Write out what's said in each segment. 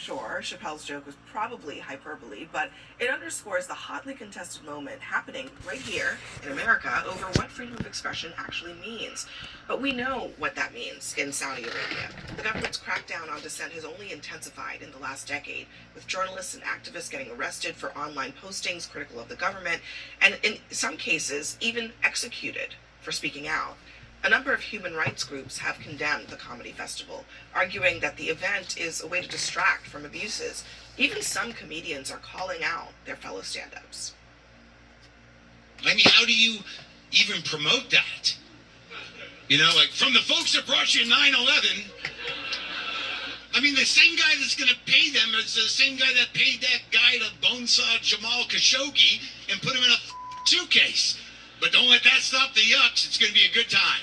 Sure, Chappelle's joke was probably hyperbole, but it underscores the hotly contested moment happening right here in America over what freedom of expression actually means. But we know what that means in Saudi Arabia. The government's crackdown on dissent has only intensified in the last decade, with journalists and activists getting arrested for online postings critical of the government, and in some cases, even executed for speaking out. A number of human rights groups have condemned the comedy festival, arguing that the event is a way to distract from abuses. Even some comedians are calling out their fellow stand-ups. I mean, how do you even promote that? You know, like, from the folks that brought you 9/11, I mean, the same guy that's going to pay them is the same guy that paid that guy to bonesaw Jamal Khashoggi and put him in a suitcase. But don't let that stop the yucks. It's going to be a good time.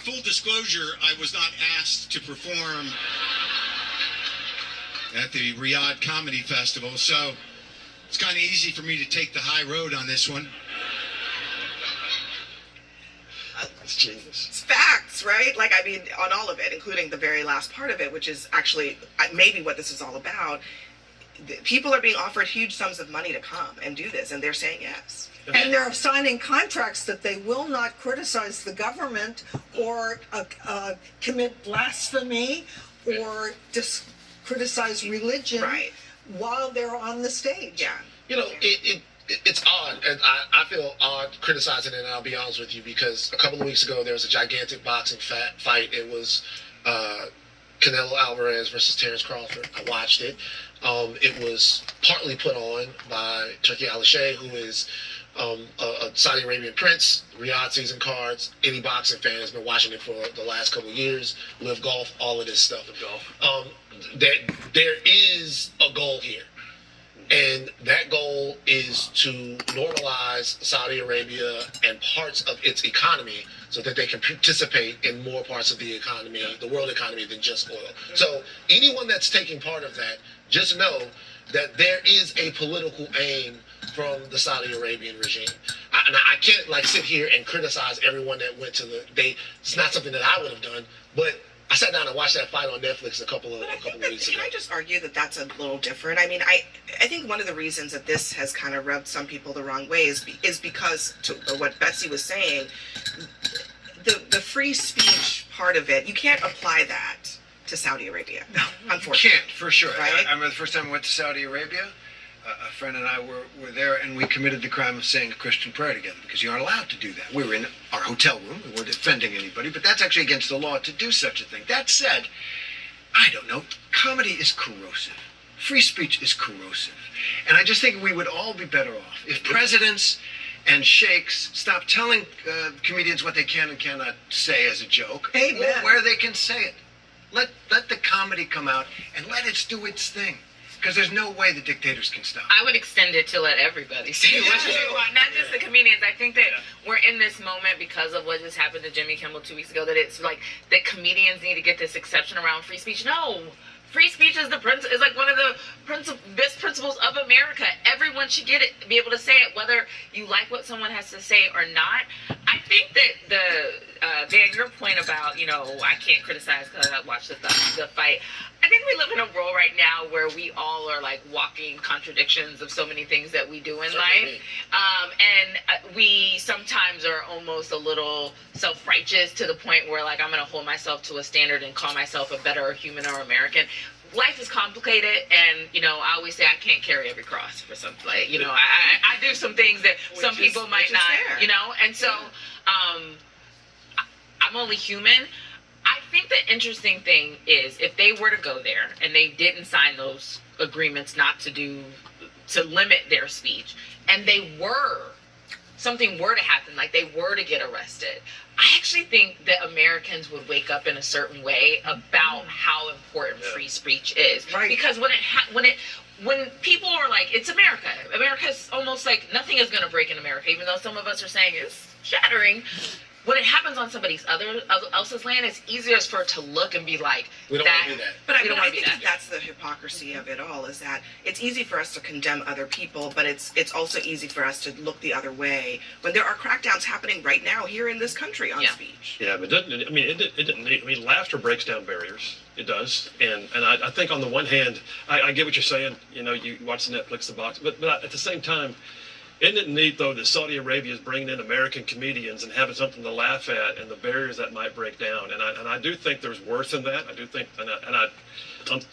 Full disclosure, I was not asked to perform at the Riyadh Comedy Festival, so it's kind of easy for me to take the high road on this one. That's genius. It's facts, right? Like, I mean, on all of it, including the very last part of it, which is actually maybe what this is all about. People are being offered huge sums of money to come and do this, and they're saying yes. And they're signing contracts that they will not criticize the government or commit blasphemy or criticize religion while they're on the stage. Yeah. You know, it's odd, and I feel odd criticizing it, and I'll be honest with you, because a couple of weeks ago there was a gigantic boxing fight. It was Canelo Alvarez versus Terrence Crawford. I watched it. It was partly put on by Turki Al-Sheikh, who is a Saudi Arabian prince, Riyadh season cards. Any boxing fan has been watching it for the last couple of years. Live Golf, all of this stuff. There is a goal here. And that goal is to normalize Saudi Arabia and parts of its economy so that they can participate in more parts of the economy, the world economy, than just oil. So anyone that's taking part of that, just know that there is a political aim from the Saudi Arabian regime. I can't sit here and criticize everyone that went to it's not something that I would have done, but I sat down and watched that fight on Netflix a couple of weeks ago. Can I just argue that that's a little different? I mean, I think one of the reasons that this has kind of rubbed some people the wrong way is because, to what Betsy was saying, the free speech part of it, you can't apply that to Saudi Arabia. No, unfortunately. You can't, for sure. Right? I remember the first time I went to Saudi Arabia, a friend and I were there, and we committed the crime of saying a Christian prayer together, because you aren't allowed to do that. We were in our hotel room. We weren't offending anybody, but that's actually against the law to do such a thing. That said, I don't know. Comedy is corrosive. Free speech is corrosive. And I just think we would all be better off if presidents and sheikhs stop telling comedians what they can and cannot say as a joke, Amen. Or where they can say it. Let the comedy come out and let it do its thing. Because there's no way the dictators can stop. I would extend it to let everybody say what they want, not just the comedians. I think that we're in this moment because of what just happened to Jimmy Kimmel 2 weeks ago, that it's like that comedians need to get this exception around free speech. No. Free speech is like one of the best principles of America. Everyone should get it, be able to say it, whether you like what someone has to say or not. I think that Dan, your point about, I can't criticize because I watched the fight. I think we live in a world right now where we all are like walking contradictions of so many things that we do in life. And we sometimes are almost a little self-righteous to the point where like I'm going to hold myself to a standard and call myself a better human or American. Life is complicated, and I always say I can't carry every cross for something. Like, I do some things that some people might not, and so I'm only human. I think the interesting thing is if they were to go there and they didn't sign those agreements not to limit their speech, and something were to happen, like they were to get arrested, I actually think that Americans would wake up in a certain way about how important free speech is. Right. Because when people are like, it's America's almost like nothing is going to break in America, even though some of us are saying it's shattering. when it happens on somebody's else's land, it's easier for it to look and be like, We don't want to do that. But We don't I wanna be think that. that's the hypocrisy of it all, is that it's easy for us to condemn other people, but it's also easy for us to look the other way when there are crackdowns happening right now here in this country on Yeah. speech. Yeah, but it didn't need, I mean, laughter breaks down barriers. It does. And I think on the one hand, I get what you're saying. You know, you watch the Netflix, the box, but at the same time, isn't it neat though that Saudi Arabia is bringing in American comedians and having something to laugh at, and the barriers that might break down? And I do think there's worth in that. I do think,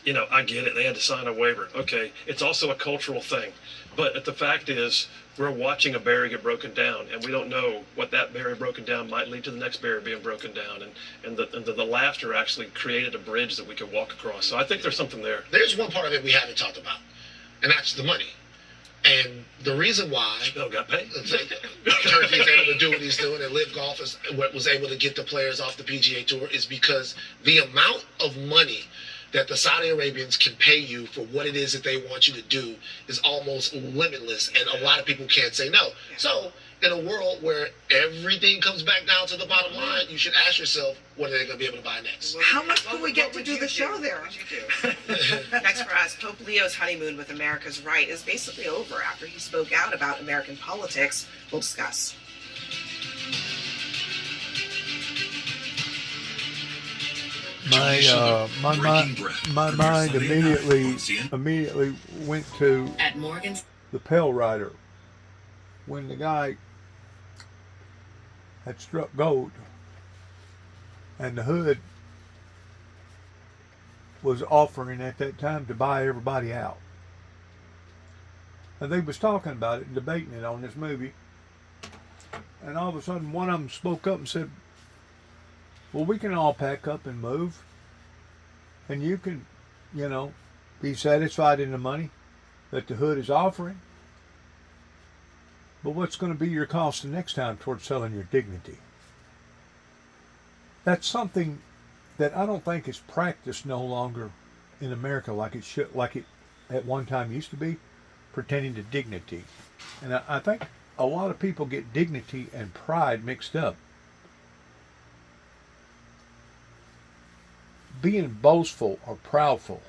you know, I get it. They had to sign a waiver. Okay, it's also a cultural thing, but the fact is, we're watching a barrier get broken down, and we don't know what that barrier broken down might lead to the next barrier being broken down, and the laughter actually created a bridge that we could walk across. So I think there's something there. There's one part of it we haven't talked about, and that's the money. And the reason why Bill got paid. Turkey's able to do what he's doing and Live Golf was able to get the players off the PGA Tour is because the amount of money that the Saudi Arabians can pay you for what it is that they want you to do is almost limitless, and a lot of people can't say no. So in a world where everything comes back down to the bottom line, you should ask yourself, what are they going to be able to buy next? How much do we get to do the show there? What would you do? Next for us, Pope Leo's honeymoon with America's right is basically over after he spoke out about American politics. We'll discuss. My mind immediately went to At Morgan's. the Pale Rider when the guy had struck gold and the hood was offering at that time to buy everybody out. And they was talking about it and debating it on this movie. And all of a sudden one of them spoke up and said, well, we can all pack up and move. And you can, you know, be satisfied in the money that the hood is offering. But what's going to be your cost the next time towards selling your dignity? That's something that I don't think is practiced no longer in America like it at one time used to be, pertaining to dignity. And I think a lot of people get dignity and pride mixed up. Being boastful or proudful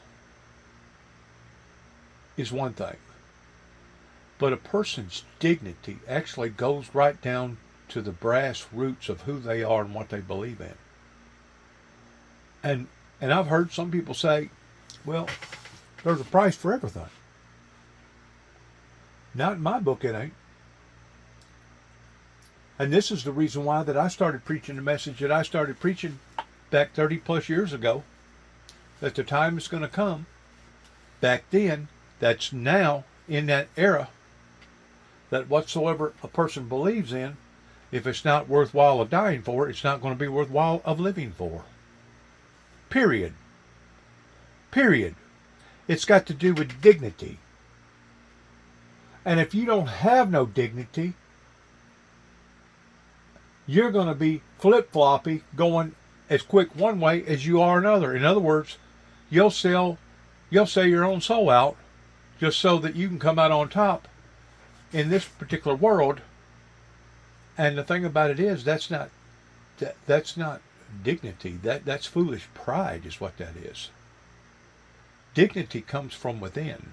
is one thing, but a person's dignity actually goes right down to the brass roots of who they are and what they believe in. And I've heard some people say, well, there's a price for everything. Not in my book, it ain't. And this is the reason why that I started preaching the message that I started preaching back 30 plus years ago, that the time is going to come back then, that's now in that era, that whatsoever a person believes in, if it's not worthwhile of dying for, it's not going to be worthwhile of living for. Period. Period. It's got to do with dignity. And if you don't have no dignity, you're going to be flip-floppy, going as quick one way as you are another. In other words, you'll sell your own soul out just so that you can come out on top in this particular world. And the thing about it is, that's not dignity. That's foolish pride is what that is. Dignity comes from within,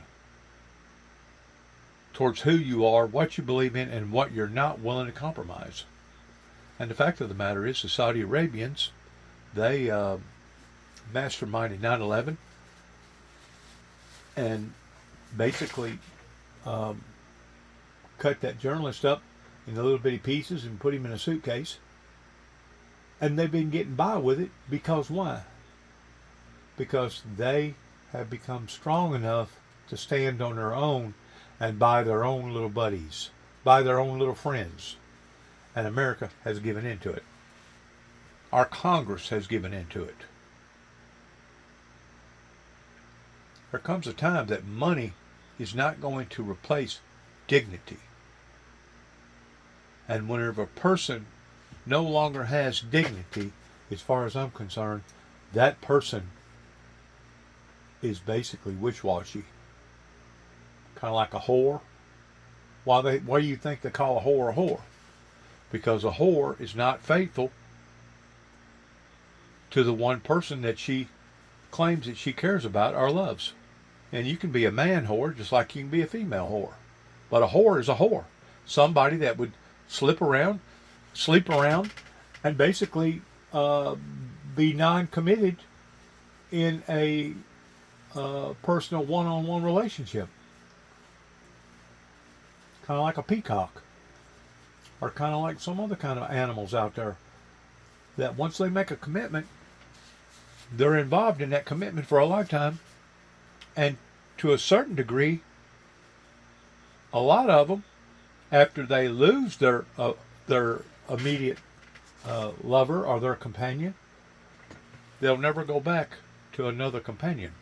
towards who you are, what you believe in, and what you're not willing to compromise. And the fact of the matter is, the Saudi Arabians, they masterminded 9/11 and basically cut that journalist up in little bitty pieces and put him in a suitcase. And they've been getting by with it because why? Because they have become strong enough to stand on their own and buy their own little buddies, buy their own little friends. And America has given into it. Our Congress has given into it. There comes a time that money is not going to replace dignity. And whenever a person no longer has dignity, as far as I'm concerned, that person is basically wishy-washy. Kind of like a whore. Why do you think they call a whore a whore? because a whore is not faithful to the one person that she claims that she cares about or loves. And you can be a man whore just like you can be a female whore. But a whore is a whore. Somebody that would sleep around, and basically be non-committed in a personal one-on-one relationship. Kind of like a peacock. Or kind of like some other kind of animals out there. That once they make a commitment, they're involved in that commitment for a lifetime. And to a certain degree, a lot of them, after they lose their immediate lover or their companion, they'll never go back to another companion.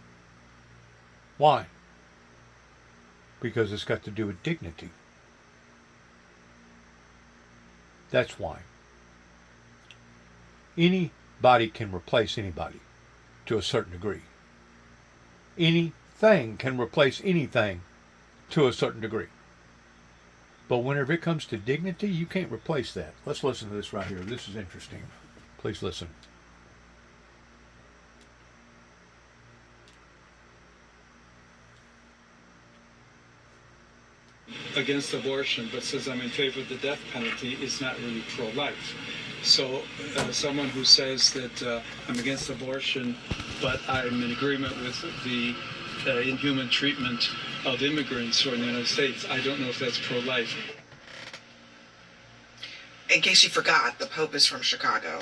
Why? Because it's got to do with dignity. That's why. Anybody can replace anybody to a certain degree. Anything can replace anything to a certain degree. But whenever it comes to dignity, you can't replace that. Let's listen to this right here. This is interesting. Please listen. Against abortion, but says I'm in favor of the death penalty is not really pro-life. So someone who says that I'm against abortion, but I'm in agreement with the inhuman treatment of immigrants who are in the United States, I don't know if that's pro-life. In case you forgot, the Pope is from Chicago.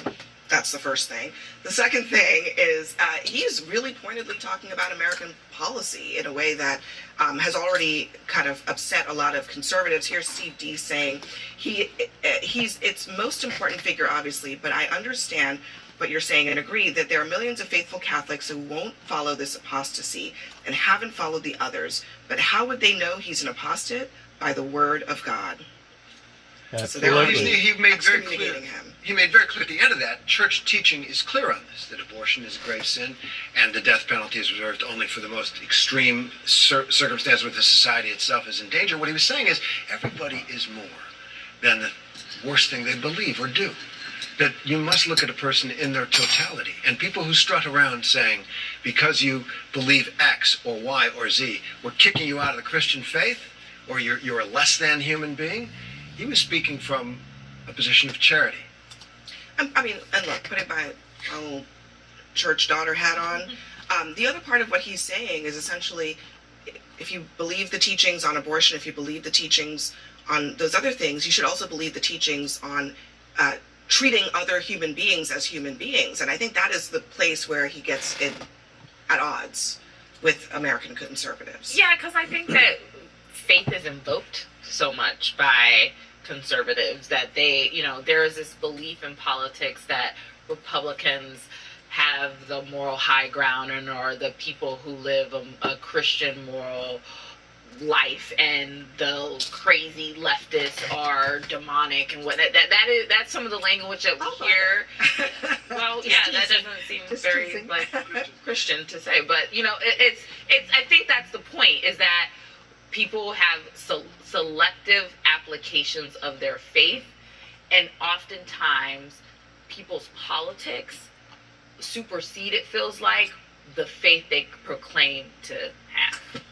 That's the first thing. The second thing is he's really pointedly talking about American policy in a way that has already kind of upset a lot of conservatives. Here's Steve D saying he's its most important figure, obviously, but I understand what you're saying and agree that there are millions of faithful Catholics who won't follow this apostasy and haven't followed the others. But how would they know he's an apostate? By the word of God. So they're He made very clear. him. He made very clear at the end of that, church teaching is clear on this, that abortion is a grave sin, and the death penalty is reserved only for the most extreme circumstance where the society itself is in danger. What he was saying is, everybody is more than the worst thing they believe or do. That you must look at a person in their totality. And people who strut around saying, because you believe X or Y or Z, we're kicking you out of the Christian faith, or you're a less than human being, he was speaking from a position of charity. I mean, and look, putting my old church daughter hat on, the other part of what he's saying is essentially, if you believe the teachings on abortion, if you believe the teachings on those other things, you should also believe the teachings on treating other human beings as human beings. And I think that is the place where he gets at odds with American conservatives. Yeah, because I think that faith is invoked so much by conservatives that they, there is this belief in politics that Republicans have the moral high ground and are the people who live a Christian moral life, and the crazy leftists are demonic, and what that's some of the language that we hear. Well, yeah, that doesn't seem very like Christian to say, but it's I think that's the point, is that people have selective applications of their faith, and oftentimes people's politics supersede, it feels like, the faith they proclaim to have.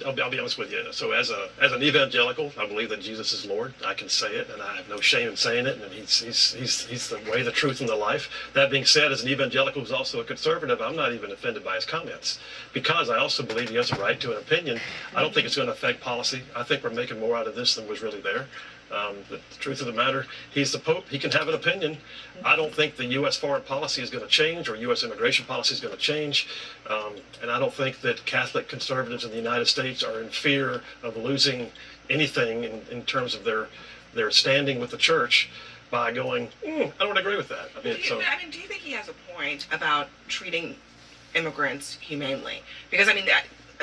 I'll be honest with you. So as an evangelical, I believe that Jesus is Lord. I can say it, and I have no shame in saying it. And he's the way, the truth, and the life. That being said, as an evangelical who's also a conservative, I'm not even offended by his comments, because I also believe he has a right to an opinion. I don't think it's going to affect policy. I think we're making more out of this than was really there. The truth of the matter, he's the Pope. He can have an opinion. I don't think the U.S. foreign policy is going to change, or U.S. immigration policy is going to change. And I don't think that Catholic conservatives in the United States are in fear of losing anything in terms of their standing with the church by going, I don't agree with that. Do you think he has a point about treating immigrants humanely? Because,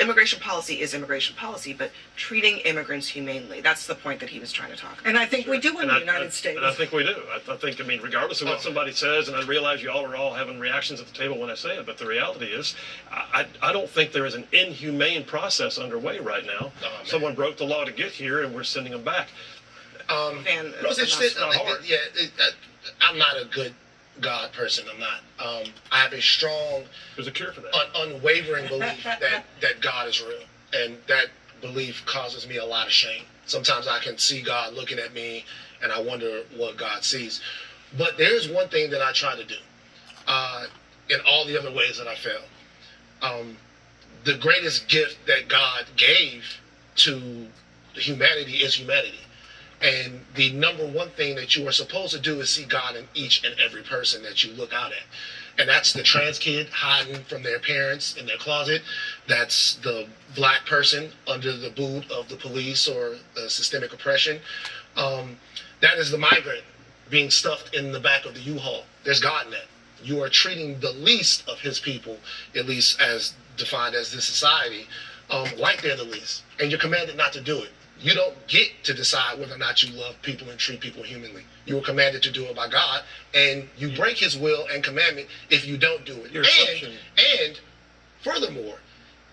immigration policy is immigration policy, but treating immigrants humanely, that's the point that he was trying to talk about. And I think we do in the United States. And I think we do. I think, regardless of what somebody says, and I realize you all are all having reactions at the table when I say it, but the reality is, I don't think there is an inhumane process underway right now. Someone broke the law to get here, and we're sending them back. fan. No, it's not hard. I'm not a good God person. I'm not. I have a strong, There's a cure for that. unwavering belief that God is real, and that belief causes me a lot of shame. Sometimes I can see God looking at me, and I wonder what God sees. But there's one thing that I try to do, in all the other ways that I fail. The greatest gift that God gave to humanity is humanity. And the number one thing that you are supposed to do is see God in each and every person that you look out at. And that's the trans kid hiding from their parents in their closet. That's the black person under the boot of the police or systemic oppression. That is the migrant being stuffed in the back of the U-Haul. There's God in that. You are treating the least of his people, at least as defined as this society, like they're the least. And you're commanded not to do it. You don't get to decide whether or not you love people and treat people humanly. You were commanded to do it by God, and you break his will and commandment if you don't do it. And furthermore,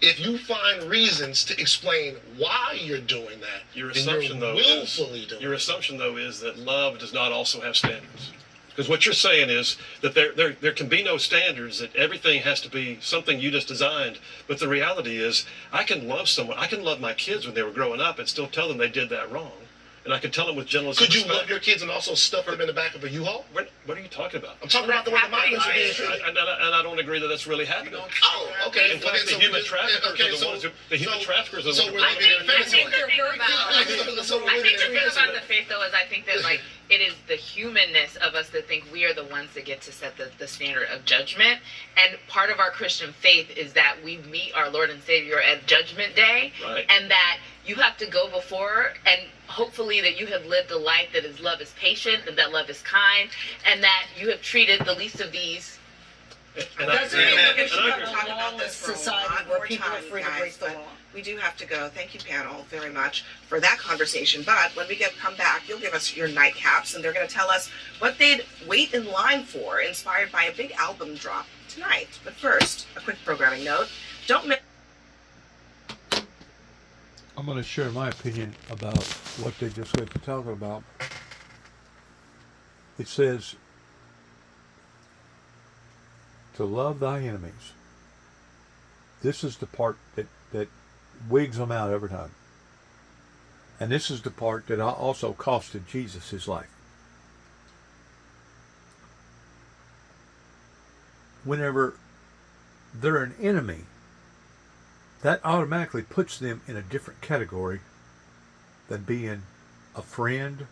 if you find reasons to explain why you're doing that, Your then assumption, you're though, willfully doing Your it. assumption, though, is that love does not also have standards. Because what you're saying is that there can be no standards, that everything has to be something you just designed. But the reality is, I can love someone. I can love my kids when they were growing up and still tell them they did that wrong. And I can tell them with gentleness and Could you respect. love your kids and also stuff them in the back of a U-Haul? What are you talking about? I'm talking about the way the migrants are being treated. And I don't agree that that's really happening. Oh, okay. In fact, the human traffickers are the ones who. The human traffickers are the ones who. I think the thing about the faith, though, is I think that, like, it is the humanness of us that think we are the ones that get to set the standard of judgment. And part of our Christian faith is that we meet our Lord and Savior at Judgment Day. Right. And that you have to go before, and hopefully that you have lived a life that is love is patient, and that love is kind, and that you have treated the least of these. And Doesn't mean that we should We're have gonna a talk about lawless this for a society lot where more people are time, free to guys, break the but law. we do have to go. Thank you, panel, very much for that conversation. But when we come back, you'll give us your nightcaps, and they're going to tell us what they'd wait in line for, inspired by a big album drop tonight. But first, a quick programming note. Don't miss. I'm going to share my opinion about what they just got to talking about. It says, to love thy enemies. This is the part that wigs them out every time. And this is the part that also costed Jesus his life. Whenever they're an enemy, that automatically puts them in a different category than being a friend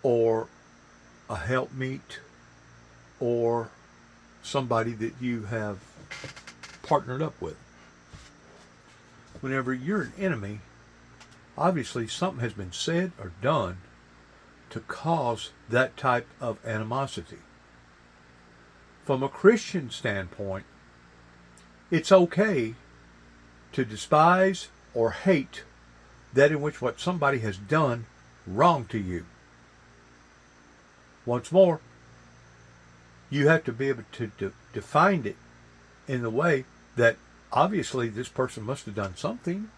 or a helpmeet or somebody that you have partnered up with. Whenever you're an enemy, obviously something has been said or done to cause that type of animosity. From a Christian standpoint, it's okay to despise or hate that in which what somebody has done wrong to you. Once more, you have to be able to define it in the way that obviously this person must have done something,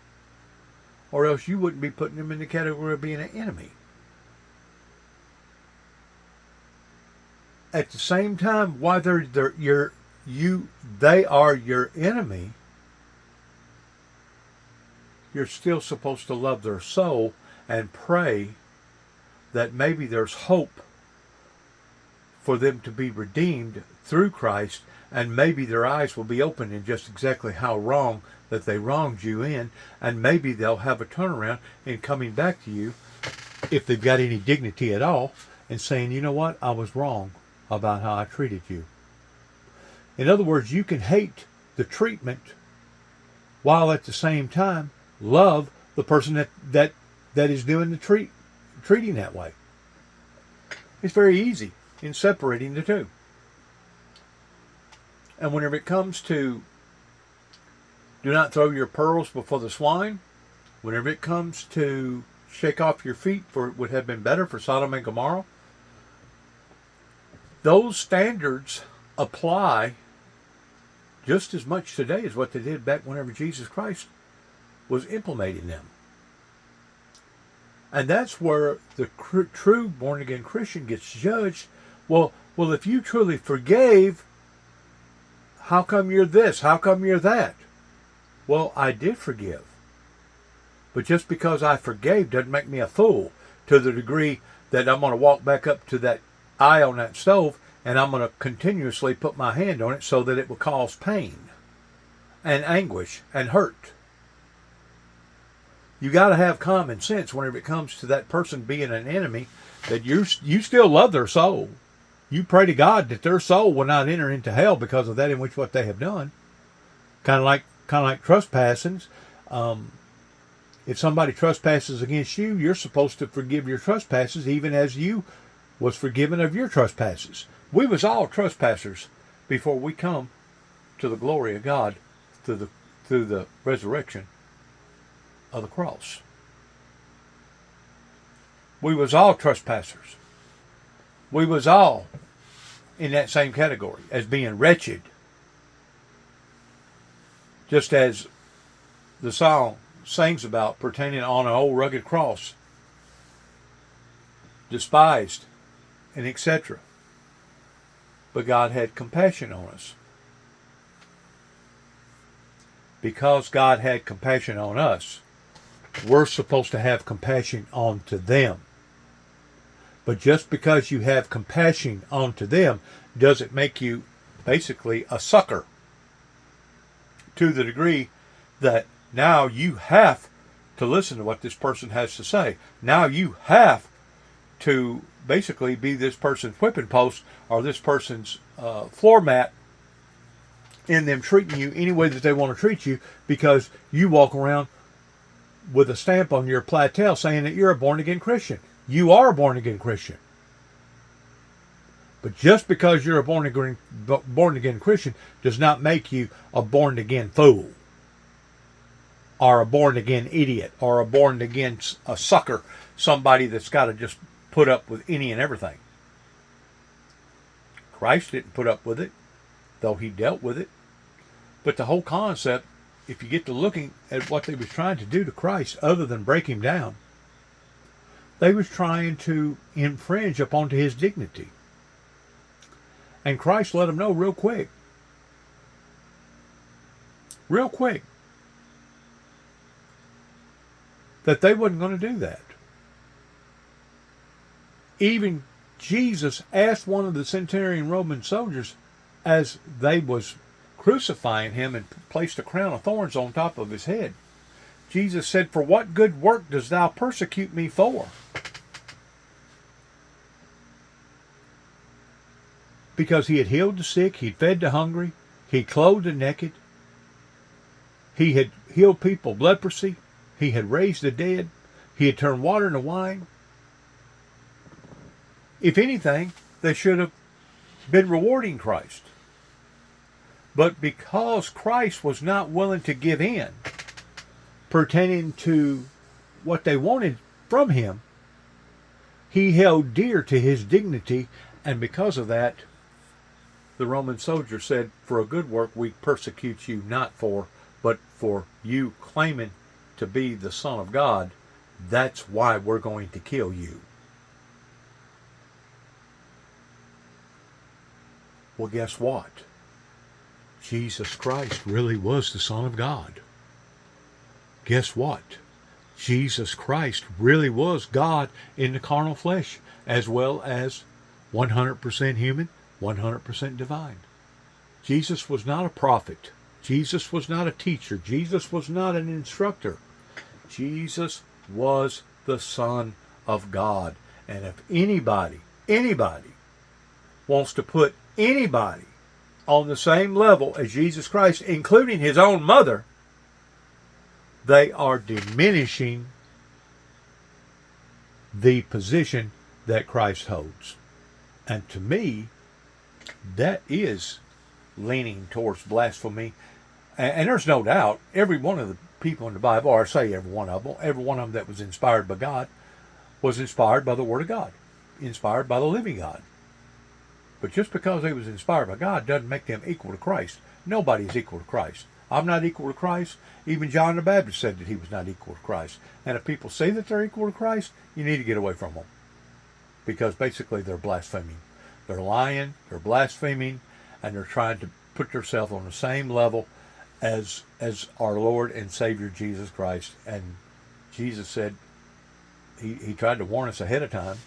or else you wouldn't be putting them in the category of being an enemy. At the same time, while they are your enemy, you're still supposed to love their soul and pray that maybe there's hope for them to be redeemed through Christ, and maybe their eyes will be open in just exactly how wrong that they wronged you in, and maybe they'll have a turnaround in coming back to you, if they've got any dignity at all, and saying, you know what, I was wrong about how I treated you. In other words, you can hate the treatment while at the same time love the person that is doing the treating that way. It's very easy in separating the two. And whenever it comes to do not throw your pearls before the swine, whenever it comes to shake off your feet, for it would have been better for Sodom and Gomorrah, those standards apply just as much today as what they did back whenever Jesus Christ was implementing them. And that's where the true born-again Christian gets judged. Well, if you truly forgave, how come you're this? How come you're that? Well, I did forgive. But just because I forgave doesn't make me a fool to the degree that I'm going to walk back up to that eye on that stove and I'm going to continuously put my hand on it so that it will cause pain and anguish and hurt. You got to have common sense whenever it comes to that person being an enemy, that you still love their soul. You pray to God that their soul will not enter into hell because of that in which what they have done. Kind of like trespassing. If somebody trespasses against you, you're supposed to forgive your trespasses even as you was forgiven of your trespasses. We was all trespassers before we come to the glory of God through the resurrection of the cross. We was all trespassers. We was all in that same category as being wretched. Just as the song sings about pertaining on an old rugged cross, despised and etc. But God had compassion on us. Because God had compassion on us, we're supposed to have compassion onto them. But just because you have compassion onto them doesn't make you basically a sucker, to the degree that now you have to listen to what this person has to say. Now you have to basically be this person's whipping post or this person's floor mat in them treating you any way that they want to treat you, because you walk around with a stamp on your platel saying that you're a born-again Christian. You are a born-again Christian. But just because you're a born-again Christian does not make you a born-again fool, or a born-again idiot, or a born-again a sucker, somebody that's got to just put up with any and everything. Christ didn't put up with it, though he dealt with it. But the whole concept, if you get to looking at what they was trying to do to Christ, other than break him down, they was trying to infringe upon his dignity. And Christ let them know real quick, that they wasn't going to do that. Even Jesus asked one of the centurion Roman soldiers, as they was crucifying him and placed a crown of thorns on top of his head, Jesus said, "For what good work dost thou persecute me for?" Because he had healed the sick, he'd fed the hungry, he clothed the naked, he had healed people of leprosy, he had raised the dead, he had turned water into wine. If anything, they should have been rewarding Christ. But because Christ was not willing to give in pertaining to what they wanted from him, he held dear to his dignity, and because of that, the Roman soldier said, "For a good work we persecute you not for, but for you claiming to be the Son of God. That's why we're going to kill you." Well, guess what? Jesus Christ really was the Son of God. Guess what? Jesus Christ really was God in the carnal flesh, as well as 100% human, 100% divine. Jesus was not a prophet. Jesus was not a teacher. Jesus was not an instructor. Jesus was the Son of God. And if anybody wants to put anybody on the same level as Jesus Christ, including his own mother, they are diminishing the position that Christ holds. And to me, that is leaning towards blasphemy. And there's no doubt, every one of the people in the Bible, or I say every one of them that was inspired by God, was inspired by the Word of God, inspired by the living God. But just because they was inspired by God doesn't make them equal to Christ. Nobody's equal to Christ. I'm not equal to Christ. Even John the Baptist said that he was not equal to Christ. And if people say that they're equal to Christ, you need to get away from them. Because basically they're blaspheming. They're lying, they're blaspheming, and they're trying to put themselves on the same level as our Lord and Savior Jesus Christ. And Jesus said, he tried to warn us ahead of time,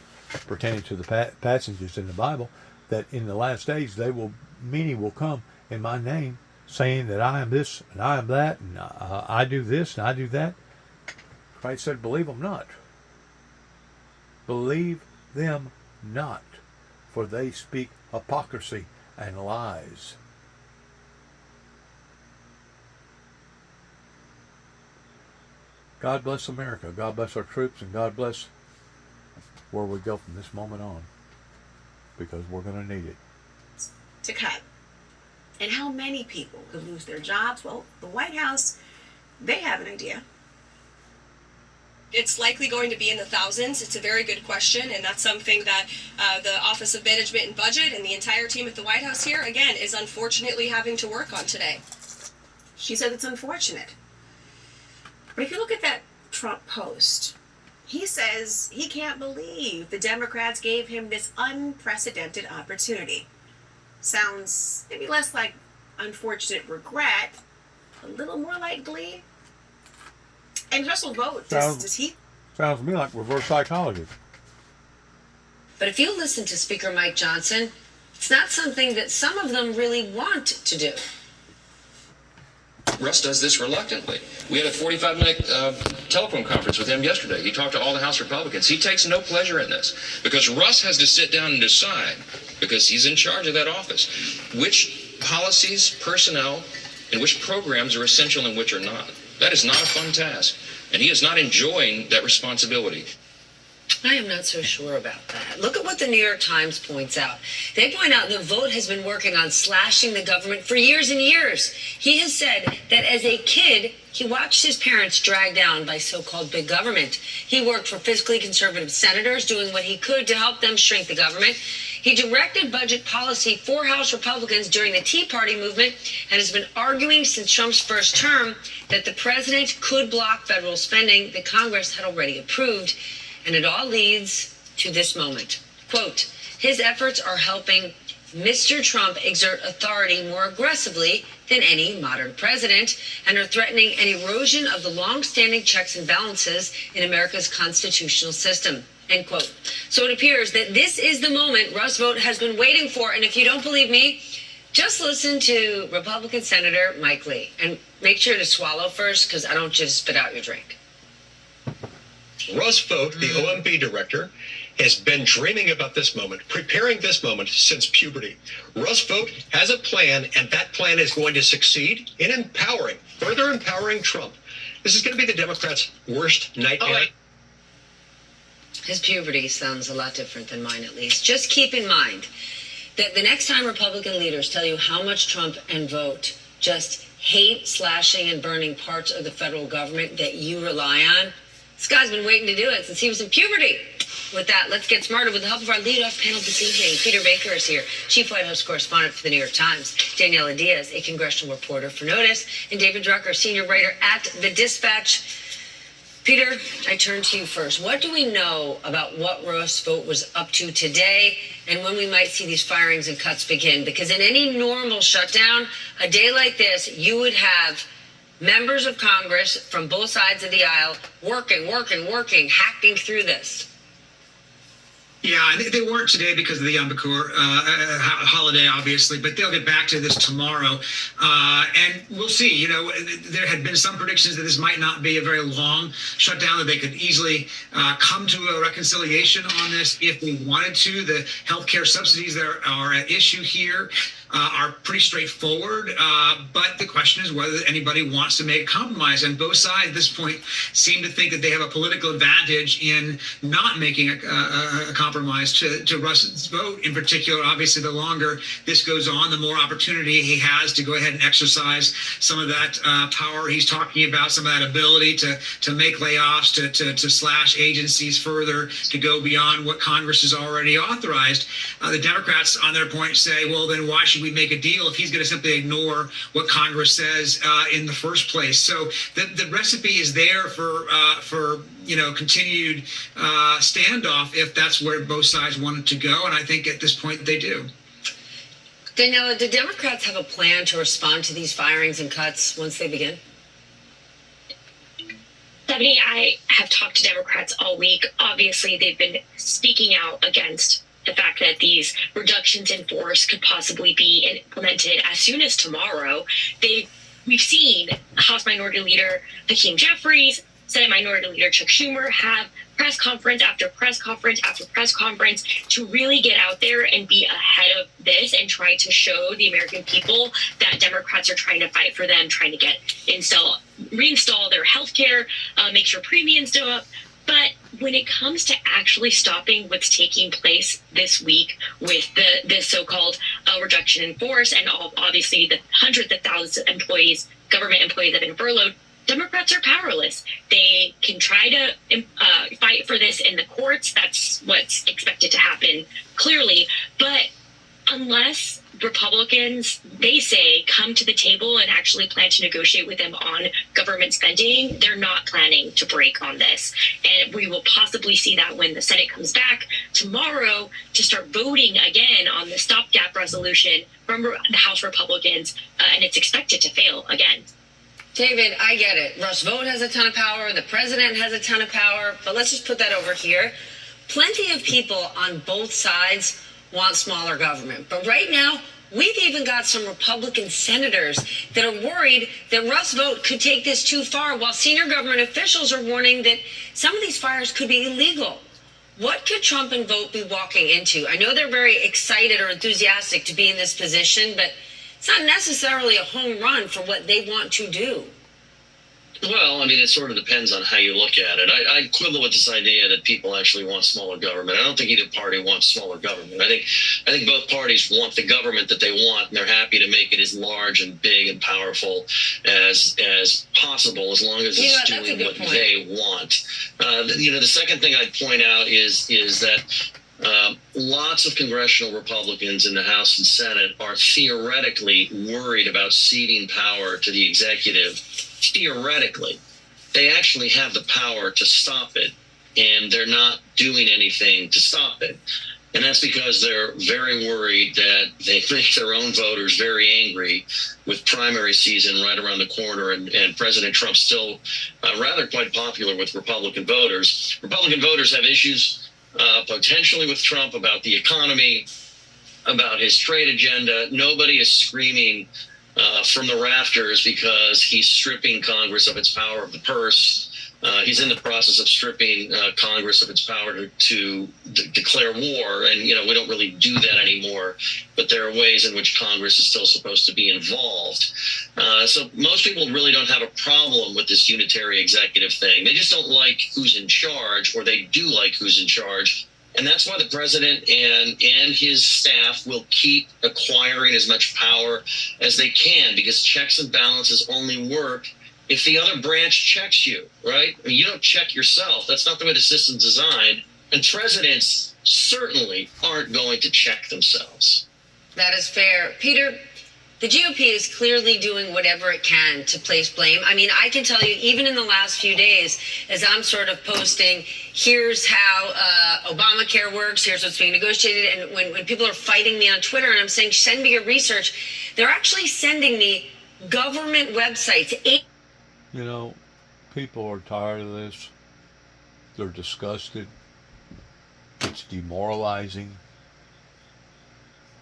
pertaining to the passages in the Bible, that in the last days many will come in my name, saying that I am this and I am that, and I do this and I do that. Christ said, believe them not. Believe them not, for they speak hypocrisy and lies. God bless America. God bless our troops, and God bless where we go from this moment on, because we're going to need it. To cut. And how many people could lose their jobs? Well, the White House, they have an idea. It's likely going to be in the thousands. It's a very good question, and that's something that the Office of Management and Budget and the entire team at the White House here, again, is unfortunately having to work on today. She said it's unfortunate. But if you look at that Trump post, he says he can't believe the Democrats gave him this unprecedented opportunity. Sounds maybe less like unfortunate regret, a little more like glee. And Russell Vogt, does he? Sounds to me like reverse psychology. But if you listen to Speaker Mike Johnson, it's not something that some of them really want to do. Russ does this reluctantly. We had a 45-minute telephone conference with him yesterday. He talked to all the House Republicans. He takes no pleasure in this because Russ has to sit down and decide, because he's in charge of that office, which policies, personnel, and which programs are essential and which are not. That is not a fun task, and he is not enjoying that responsibility. I am not so sure about that. Look at what the New York Times points out. They point out that Vogt has been working on slashing the government for years and years. He has said that as a kid, he watched his parents dragged down by so-called big government. He worked for fiscally conservative senators, doing what he could to help them shrink the government. He directed budget policy for House Republicans during the Tea Party movement and has been arguing since Trump's first term that the president could block federal spending that Congress had already approved. And it all leads to this moment. Quote, his efforts are helping Mr. Trump exert authority more aggressively than any modern president and are threatening an erosion of the long-standing checks and balances in America's constitutional system. End quote. So it appears that this is the moment Russ Vogt has been waiting for. And if you don't believe me, just listen to Republican Senator Mike Lee. And make sure to swallow first, because I don't just spit out your drink. Russ Vogt, the OMB director, has been dreaming about this moment, preparing this moment since puberty. Russ Vogt has a plan, and that plan is going to succeed in further empowering Trump. This is going to be the Democrats' worst nightmare. His puberty sounds a lot different than mine, at least. Just keep in mind that the next time Republican leaders tell you how much Trump and Vogt just hate slashing and burning parts of the federal government that you rely on, this guy's been waiting to do it since he was in puberty. With that, let's get smarter with the help of our leadoff panel this evening. Peter Baker is here, Chief White House Correspondent for the New York Times. Daniela Diaz, a congressional reporter for Notice. And David Drucker, Senior Writer at The Dispatch. Peter, I turn to you first. What do we know about what Russ Vogt was up to today and when we might see these firings and cuts begin? Because in any normal shutdown, a day like this, you would have members of Congress from both sides of the aisle working, hacking through this. Yeah, they weren't today because of the Yom Kippur holiday, obviously, but they'll get back to this tomorrow. And we'll see. You know, there had been some predictions that this might not be a very long shutdown, that they could easily come to a reconciliation on this if they wanted to. The healthcare subsidies that are at issue here are pretty straightforward, but the question is whether anybody wants to make a compromise. And both sides at this point seem to think that they have a political advantage in not making a compromise to Russ's vote. In particular, obviously, the longer this goes on, the more opportunity he has to go ahead and exercise some of that power he's talking about, some of that ability to make layoffs, to slash agencies further, to go beyond what Congress has already authorized. The Democrats, on their point, say, well, then why should should we make a deal if he's going to simply ignore what Congress says in the first place? So the recipe is there for continued standoff if that's where both sides wanted to go, and I think at this point they do. Daniela, do Democrats have a plan to respond to these firings and cuts once they begin? Stephanie, I have talked to Democrats all week. Obviously, they've been speaking out against the fact that these reductions in force could possibly be implemented as soon as tomorrow. We've seen House Minority Leader Hakeem Jeffries, Senate Minority Leader Chuck Schumer have press conference after press conference after press conference to really get out there and be ahead of this and try to show the American people that Democrats are trying to fight for them, trying to reinstall their health care, make sure premiums go up. But when it comes to actually stopping what's taking place this week with the so-called reduction in force and obviously the hundreds of thousands of employees, government employees that have been furloughed, Democrats are powerless. They can try to fight for this in the courts. That's what's expected to happen, clearly. But unless Republicans, they say, come to the table and actually plan to negotiate with them on government spending, they're not planning to break on this. And we will possibly see that when the Senate comes back tomorrow to start voting again on the stopgap resolution from the House Republicans, and it's expected to fail again. David, I get it. Russ Vought has a ton of power. The president has a ton of power. But let's just put that over here. Plenty of people on both sides want smaller government. But right now, we've even got some Republican senators that are worried that Russ Vought could take this too far, while senior government officials are warning that some of these fires could be illegal. What could Trump and Vought be walking into? I know they're very excited or enthusiastic to be in this position, but it's not necessarily a home run for what they want to do. Well, I mean, it sort of depends on how you look at it. I quibble with this idea that people actually want smaller government. I don't think either party wants smaller government. I think both parties want the government that they want, and they're happy to make it as large and big and powerful as possible, as long as it's doing what they want. The second thing I'd point out is that lots of congressional Republicans in the House and Senate are theoretically worried about ceding power to the executive. Theoretically, they actually have the power to stop it, and they're not doing anything to stop it. And that's because they're very worried that they make their own voters very angry with primary season right around the corner, and President Trump's still rather quite popular with Republican voters. Republican voters have issues potentially with Trump about the economy, about his trade agenda. Nobody is screaming from the rafters because he's stripping Congress of its power of the purse. He's in the process of stripping Congress of its power to declare war. And, we don't really do that anymore. But there are ways in which Congress is still supposed to be involved. So most people really don't have a problem with this unitary executive thing. They just don't like who's in charge, or they do like who's in charge. And that's why the president and his staff will keep acquiring as much power as they can, because checks and balances only work if the other branch checks you, right? I mean, you don't check yourself. That's not the way the system's designed. And presidents certainly aren't going to check themselves. That is fair. Peter, the GOP is clearly doing whatever it can to place blame. I mean, I can tell you, even in the last few days, as I'm sort of posting, here's how Obamacare works, here's what's being negotiated, and when people are fighting me on Twitter and I'm saying, send me your research, they're actually sending me government websites. People are tired of this. They're disgusted. It's demoralizing.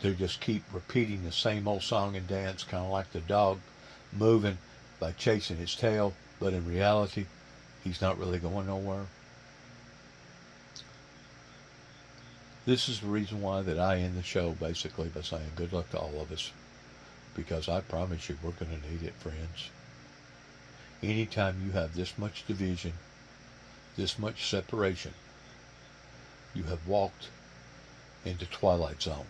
They just keep repeating the same old song and dance, kind of like the dog moving by chasing his tail, but in reality, he's not really going nowhere. This is the reason why that I end the show basically by saying good luck to all of us, because I promise you we're going to need it, friends. Anytime you have this much division, this much separation, you have walked into Twilight Zone.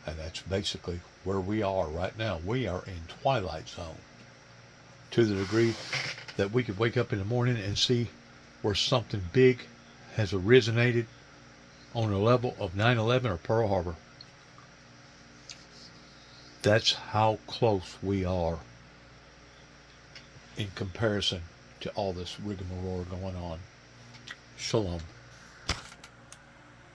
And that's basically where we are right now. We are in Twilight Zone. To the degree that we could wake up in the morning and see where something big has originated on the level of 9/11 or Pearl Harbor. That's how close we are in comparison to all this rigmarole going on. Shalom.